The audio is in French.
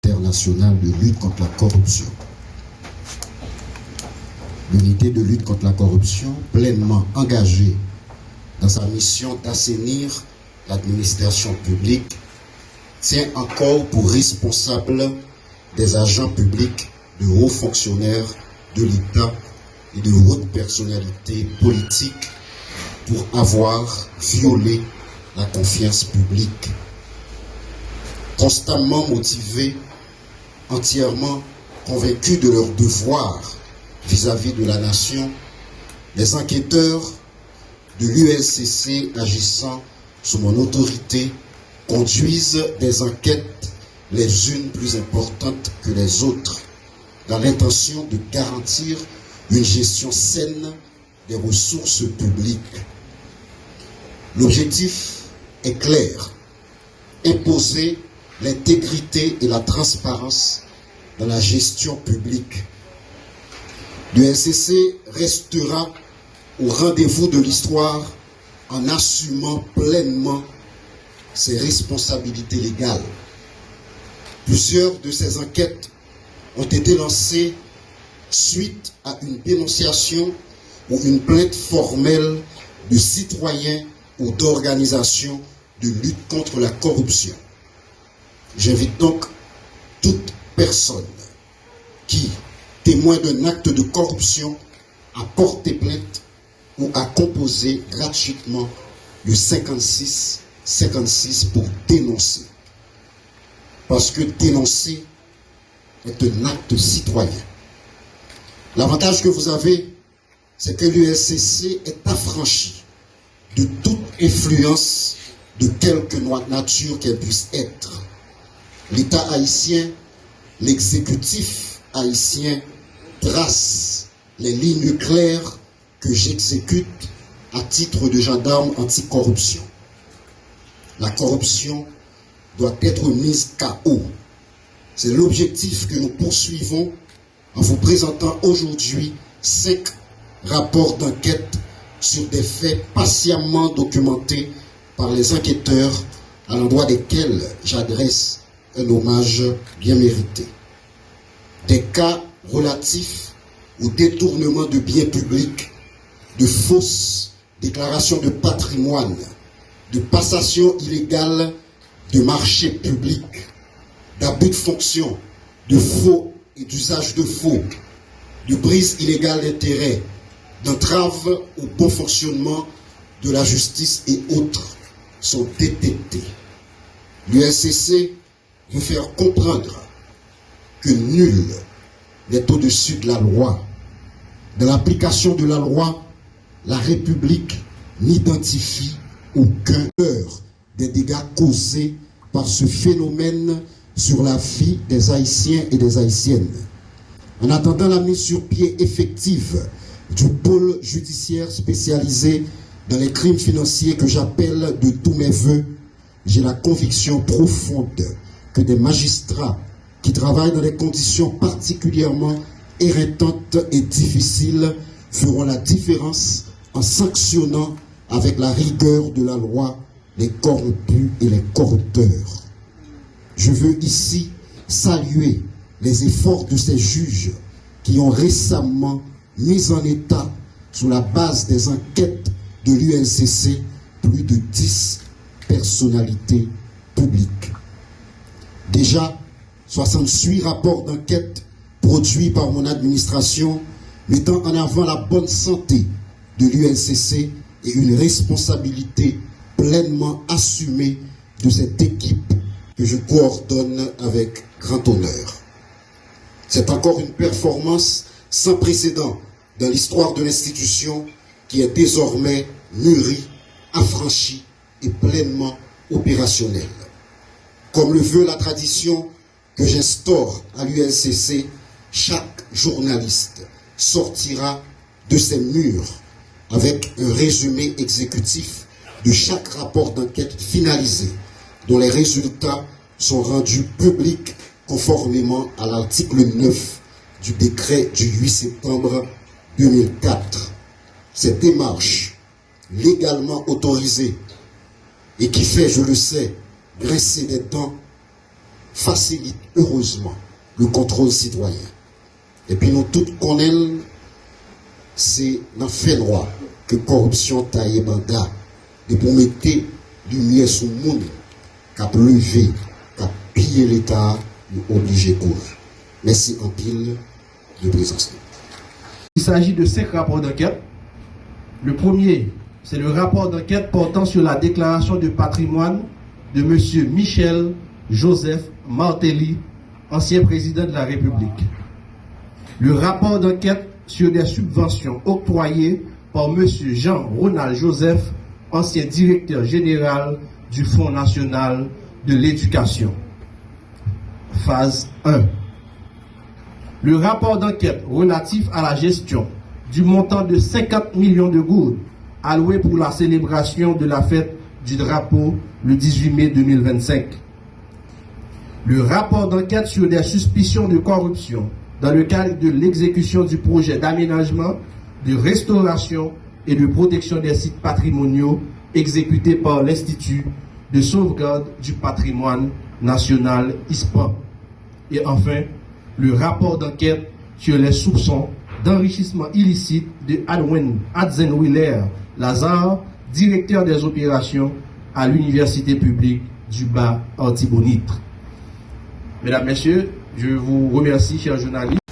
Internationale de lutte contre la corruption. L'unité de lutte contre la corruption, pleinement engagée dans sa mission d'assainir l'administration publique, tient encore pour responsable des agents publics, de hauts fonctionnaires de l'État et de hautes personnalités politiques pour avoir violé la confiance publique. Constamment motivés, entièrement convaincus de leur devoir vis-à-vis de la nation, les enquêteurs de l'ULCC agissant sous mon autorité conduisent des enquêtes les unes plus importantes que les autres dans l'intention de garantir une gestion saine des ressources publiques. L'objectif est clair, imposer l'intégrité et la transparence dans la gestion publique. L'ULCC restera au rendez-vous de l'histoire en assumant pleinement ses responsabilités légales. Plusieurs de ces enquêtes ont été lancées suite à une dénonciation ou une plainte formelle de citoyens ou d'organisations de lutte contre la corruption. J'invite donc toute personne qui, témoin d'un acte de corruption, à porter plainte ou à composer gratuitement le 56 56 pour dénoncer. Parce que dénoncer est un acte citoyen. L'avantage que vous avez, c'est que l'ULCC est affranchi de toute influence de quelque nature qu'elle puisse être. L'État haïtien, l'exécutif haïtien trace les lignes claires que j'exécute à titre de gendarme anticorruption. La corruption doit être mise KO. C'est l'objectif que nous poursuivons en vous présentant aujourd'hui 5 rapports d'enquête sur des faits patiemment documentés par les enquêteurs à l'endroit desquels j'adresse un hommage bien mérité. Des cas relatifs au détournement de biens publics, de fausses déclarations de patrimoine, de passation illégale de marchés publics, d'abus de fonction, de faux et d'usage de faux, de prise illégale d'intérêt, d'entrave au bon fonctionnement de la justice et autres sont détectés. L'ULCC veut faire comprendre que nul n'est au-dessus de la loi. Dans l'application de la loi, la République n'identifie aucun heure des dégâts causés par ce phénomène sur la vie des Haïtiens et des Haïtiennes. En attendant la mise sur pied effective du pôle judiciaire spécialisé dans les crimes financiers que j'appelle de tous mes voeux, j'ai la conviction profonde que des magistrats qui travaillent dans des conditions particulièrement éreintantes et difficiles feront la différence en sanctionnant avec la rigueur de la loi les corrompus et les corrupteurs. Je veux ici saluer les efforts de ces juges qui ont récemment mis en état, sous la base des enquêtes de l'ULCC, plus de 10 personnalités publiques. Déjà, 68 rapports d'enquête produits par mon administration mettant en avant la bonne santé de l'ULCC et une responsabilité pleinement assumée de cette équipe que je coordonne avec grand honneur. C'est encore une performance sans précédent dans l'histoire de l'institution qui est désormais mûrie, affranchie et pleinement opérationnelle. Comme le veut la tradition que j'instaure à l'ULCC, chaque journaliste sortira de ses murs avec un résumé exécutif de chaque rapport d'enquête finalisé, dont les résultats sont rendus publics conformément à l'article 9 du décret du 8 septembre 2004. Cette démarche, légalement autorisée et qui fait, je le sais, grincer des dents, facilite heureusement le contrôle citoyen. Et puis nous tous connaissons, c'est dans le fait droit que corruption taille mandat de pour mettre lumière sur le monde qui a levé, qui a pillé l'État, nous obligé pour. Merci en pile de présence. Il s'agit de 5 rapports d'enquête. Le premier, c'est le rapport d'enquête portant sur la déclaration de patrimoine de M. Michel Joseph Martelly, ancien président de la République. Le rapport d'enquête sur des subventions octroyées par M. Jean-Ronald Joseph, ancien directeur général du Fonds national de l'éducation. Phase 1. Le rapport d'enquête relatif à la gestion du montant de 50 millions de gourdes alloués pour la célébration de la fête du drapeau le 18 mai 2025. Le rapport d'enquête sur des suspicions de corruption dans le cadre de l'exécution du projet d'aménagement, de restauration et de protection des sites patrimoniaux exécuté par l'Institut de sauvegarde du patrimoine national ISPA. Et enfin, le rapport d'enquête sur les soupçons d'enrichissement illicite de Adzenwiller Lazare, directeur des opérations à l'Université publique du Bas-Artibonite. Mesdames, Messieurs, je vous remercie, chers journalistes.